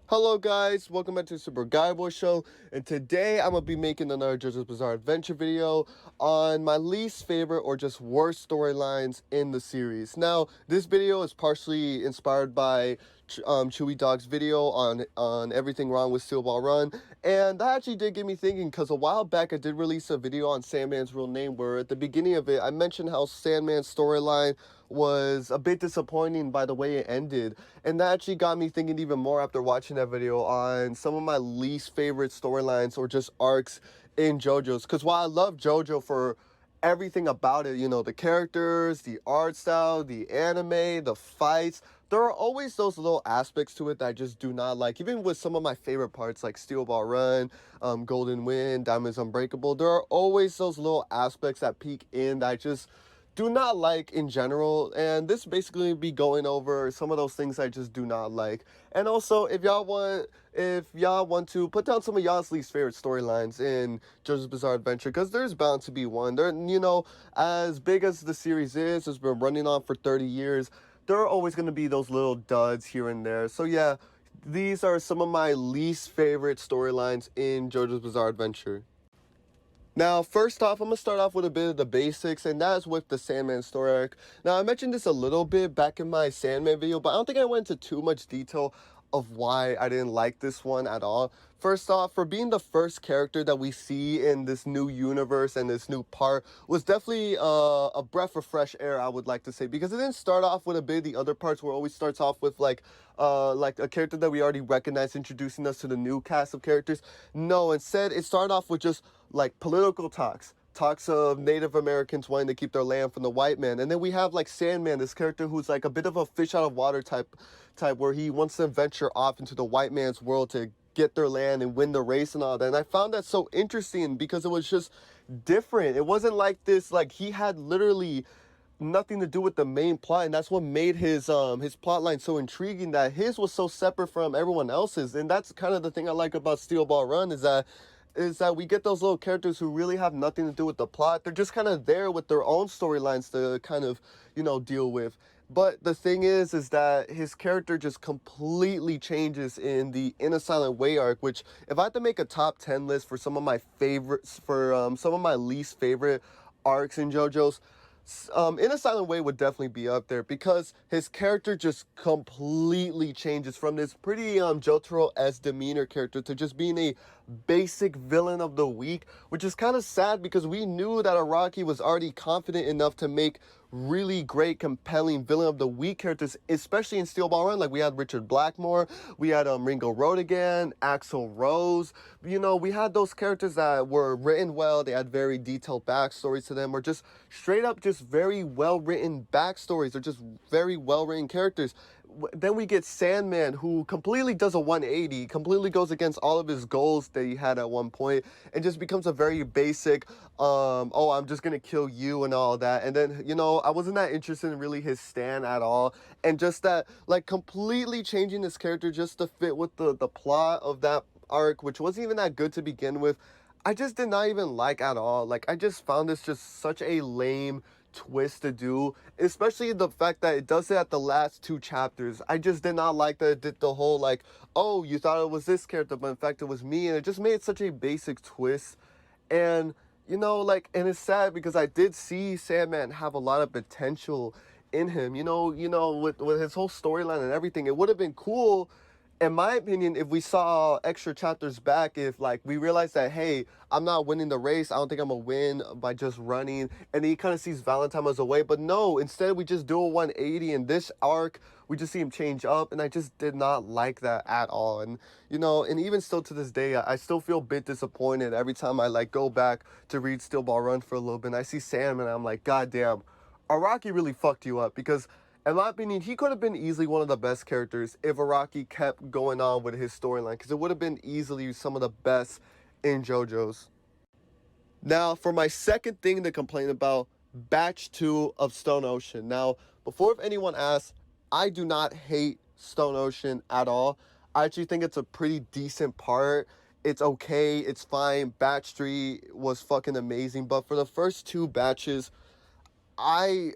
Hello guys, welcome back to the Super Guy Boy Show, and today I'm gonna be making another Jojo's Bizarre Adventure video on my least favorite or just worst storylines in the series. Now, this video is partially inspired by Chewy Dog's video on everything wrong with Steel Ball Run, and that actually did get me thinking because a while back I did release a video on Sandman's real name where at the beginning of it I mentioned how Sandman's storyline was a bit disappointing by the way it ended, and that actually got me thinking even more after watching that video on some of my least favorite storylines or just arcs in JoJo's. Because while I love JoJo for everything about it, the characters, the art style, the anime, the fights, there are always those little aspects to it that I just do not like. Even with some of my favorite parts like Steel Ball Run, Golden Wind, Diamonds Unbreakable, there are always those little aspects that peek in that I just do not like in general, and this basically be going over some of those things I just do not like. And also, if y'all want to put down some of y'all's least favorite storylines in JoJo's Bizarre Adventure, because there's bound to be one. As big as the series is, it's been running on for 30 years, there are always going to be those little duds here and there. So yeah, these are some of my least favorite storylines in JoJo's Bizarre Adventure. Now, first off, I'm going to start off with a bit of the basics, and that is with the Sandman story arc. Now, I mentioned this a little bit back in my Sandman video, but I don't think I went into too much detail of why I didn't like this one at all. First off, for being the first character that we see in this new universe and this new part was definitely a breath of fresh air, I would like to say, because it didn't start off with a bit of the other parts where it always starts off with like a character that we already recognize introducing us to the new cast of characters. No, instead it started off with just like political talks of Native Americans wanting to keep their land from the white man. And then we have like Sandman, this character who's like a bit of a fish out of water type where he wants to venture off into the white man's world to get their land and win the race and all that. And I found that so interesting because it was just different. It wasn't like this, like he had literally nothing to do with the main plot, and that's what made his plot line so intriguing, that his was so separate from everyone else's. And that's kind of the thing I like about Steel Ball Run, is that we get those little characters who really have nothing to do with the plot. They're just kind of there with their own storylines to kind of, deal with. But the thing is that his character just completely changes in the In a Silent Way arc, which if I had to make a top 10 list for some of my favorites, for some of my least favorite arcs in JoJo's, In a Silent Way would definitely be up there because his character just completely changes from this pretty Jotaro-esque demeanor character to just being a basic villain of the week, which is kind of sad because we knew that Araki was already confident enough to make really great, compelling villain of the week characters, especially in Steel Ball Run. Like we had Richard Blackmore, we had Ringo Road again, Axl Rose. We had those characters that were written well. They had very detailed backstories to them, or just straight up just very well written backstories. They're just very well written characters. Then we get Sandman, who completely does a 180, completely goes against all of his goals that he had at one point, and just becomes a very basic, oh, I'm just gonna kill you and all that. And then, I wasn't that interested in really his stand at all. And just that, like, completely changing his character just to fit with the plot of that arc, which wasn't even that good to begin with, I just did not even like at all. Like, I just found this just such a lame twist to do, especially the fact that it does it at the last two chapters. I just did not like that it did the whole like, oh, you thought it was this character, but in fact it was me, and it just made such a basic twist. And and it's sad because I did see Sandman have a lot of potential in him. With his whole storyline and everything, it would have been cool, in my opinion, if we saw extra chapters back, if like we realized that, hey, I'm not winning the race, I don't think I'm gonna win by just running, and he kind of sees Valentine as a way. But no, instead we just do a 180 in this arc. We just see him change up, and I just did not like that at all. And and even still to this day, I still feel a bit disappointed every time I like go back to read Steel Ball Run for a little bit, and I see Sam, and I'm like, God damn, Araki really fucked you up. Because in my opinion, he could have been easily one of the best characters if Araki kept going on with his storyline, because it would have been easily some of the best in JoJo's. Now, for my second thing to complain about, Batch 2 of Stone Ocean. Now, before if anyone asks, I do not hate Stone Ocean at all. I actually think it's a pretty decent part. It's okay, it's fine. Batch 3 was fucking amazing, but for the first two batches, I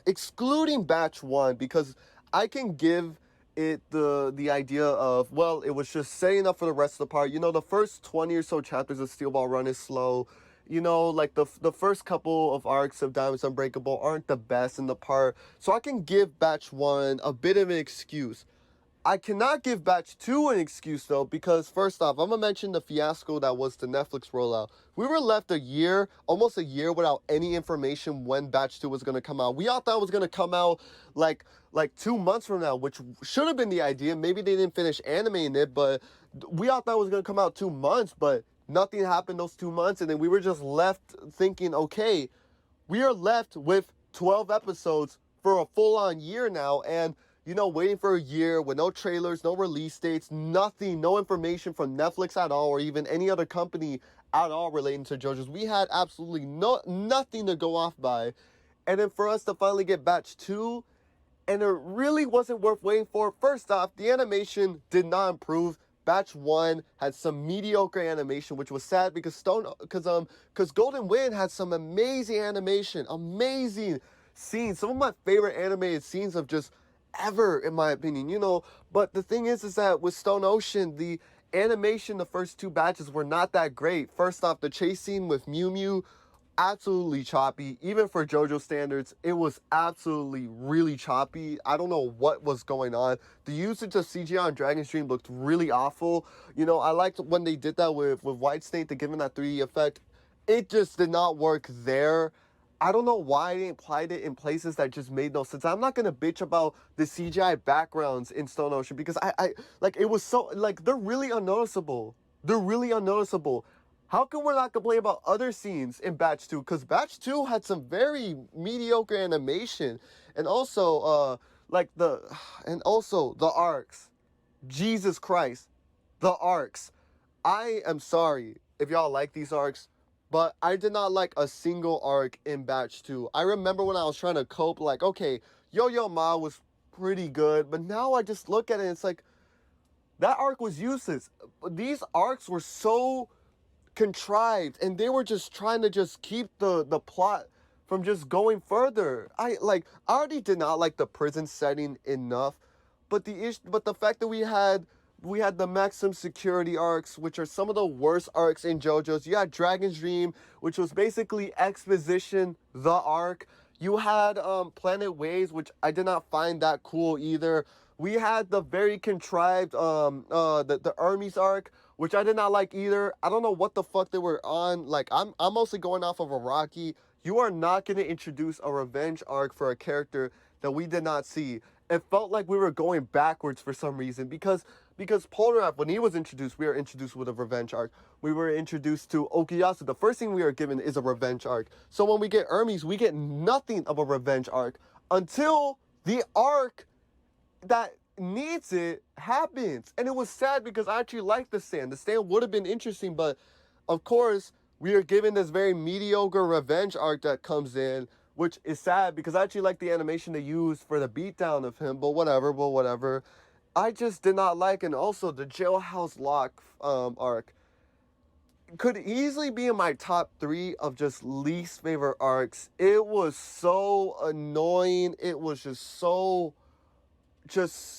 excluding batch one, because I can give the idea of, well, it was just setting up for the rest of the part. You know, the first 20 or so chapters of Steel Ball Run is slow. You know, like the first couple of arcs of Diamonds Unbreakable aren't the best in the part. So I can give batch 1 a bit of an excuse. I cannot give batch 2 an excuse though, because first off, I'm gonna mention the fiasco that was the Netflix rollout. We were left a year, almost a year, without any information when batch 2 was gonna come out. We all thought it was gonna come out like 2 months from now, which should have been the idea. Maybe they didn't finish animating it, but we all thought it was gonna come out 2 months, but nothing happened those 2 months, and then we were just left thinking, okay, we are left with 12 episodes for a full-on year now, and you know, waiting for a year with no trailers, no release dates, nothing, no information from Netflix at all, or even any other company at all relating to JoJo's. We had absolutely nothing to go off by. And then for us to finally get batch 2, and it really wasn't worth waiting for. First off, the animation did not improve. Batch 1 had some mediocre animation, which was sad because Golden Wind had some amazing animation, amazing scenes, some of my favorite animated scenes of just ever, in my opinion, you know. But the thing is that with Stone Ocean, the animation, the first 2 batches were not that great. First off, the chase scene with Mew Mew, absolutely choppy. Even for JoJo standards, it was absolutely really choppy. I don't know what was going on. The usage of CGI on Dragon's Dream looked really awful. You know, I liked when they did that with White Snake to give him that 3D effect. It just did not work there. I don't know why they applied it in places that just made no sense. I'm not gonna bitch about the CGI backgrounds in Stone Ocean because I like, it was so, like, they're really unnoticeable. They're really unnoticeable. How come we're not complaining about other scenes in batch 2? Because batch 2 had some very mediocre animation, and also the arcs. Jesus Christ, the arcs. I am sorry if y'all like these arcs, but I did not like a single arc in batch 2. I remember when I was trying to cope, like, okay, Yo-Yo Ma was pretty good, but now I just look at it and it's like, that arc was useless. These arcs were so contrived, and they were just trying to just keep the plot from just going further. I already did not like the prison setting enough, but the fact that we had the maximum security arcs, which are some of the worst arcs in JoJo's. You had Dragon's Dream, which was basically exposition, the arc. You had Planet Waves, which I did not find that cool either. We had the very contrived the Hermes arc, which I did not like either. I don't know what the fuck they were on. Like, I'm mostly going off of Araki. You are not going to introduce a revenge arc for a character that we did not see. It felt like we were going backwards for some reason, because Polnareff, when he was introduced, we were introduced with a revenge arc. We were introduced to Okuyasu. The first thing we are given is a revenge arc. So when we get Hermes, we get nothing of a revenge arc until the arc that needs it happens. And it was sad because I actually liked the stand. The stand would have been interesting, but of course, we are given this very mediocre revenge arc that comes in, which is sad because I actually like the animation they used for the beatdown of him, but whatever. I just did not like, and also the Jailhouse Lock arc could easily be in my top 3 of just least favorite arcs. It was so annoying. It was just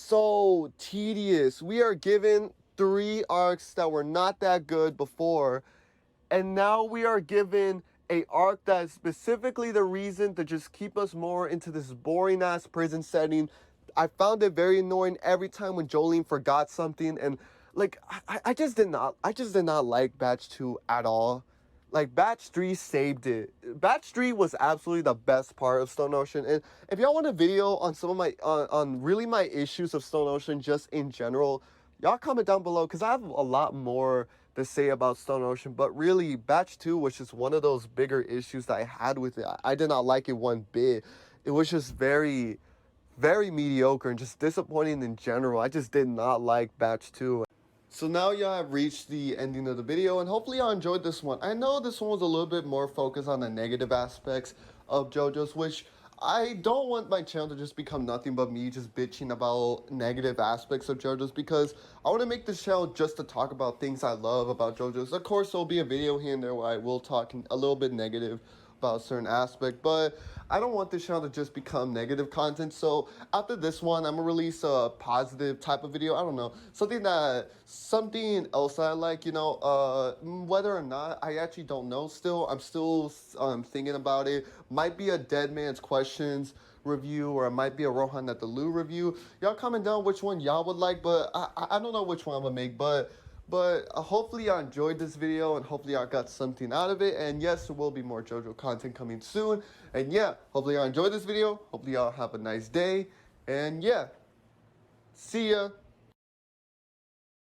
so tedious. We are given 3 arcs that were not that good before, and now we are given a arc that is specifically the reason to just keep us more into this boring ass prison setting. I found it very annoying every time when Jolene forgot something, and like, I just did not like batch 2 at all. Like, batch 3 saved it. Batch 3 was absolutely the best part of Stone Ocean. And if y'all want a video on some of my on really my issues of Stone Ocean just in general, y'all comment down below, because I have a lot more to say about Stone Ocean. But really, batch 2 was just one of those bigger issues that I had with it. I did not like it one bit. It was just very, very mediocre and just disappointing in general. I just did not like batch 2. So now y'all have reached the ending of the video, and hopefully y'all enjoyed this one. I know this one was a little bit more focused on the negative aspects of JoJo's, which I don't want my channel to just become nothing but me just bitching about negative aspects of JoJo's, because I want to make this channel just to talk about things I love about JoJo's. Of course, there'll be a video here and there where I will talk a little bit negative, about a certain aspect, but I don't want this channel to just become negative content. So after this one, I'm gonna release a positive type of video. I don't know, something else that I like, whether or not, I actually don't know still. I'm still thinking about it. Might be a Dead Man's Questions review, or it might be a Rohan at the Loo review. Y'all comment down which one y'all would like, but I don't know which one I'm gonna make, but hopefully y'all enjoyed this video, and hopefully y'all got something out of it. And yes, there will be more JoJo content coming soon. And yeah, hopefully y'all enjoyed this video. Hopefully y'all have a nice day. And yeah, see ya.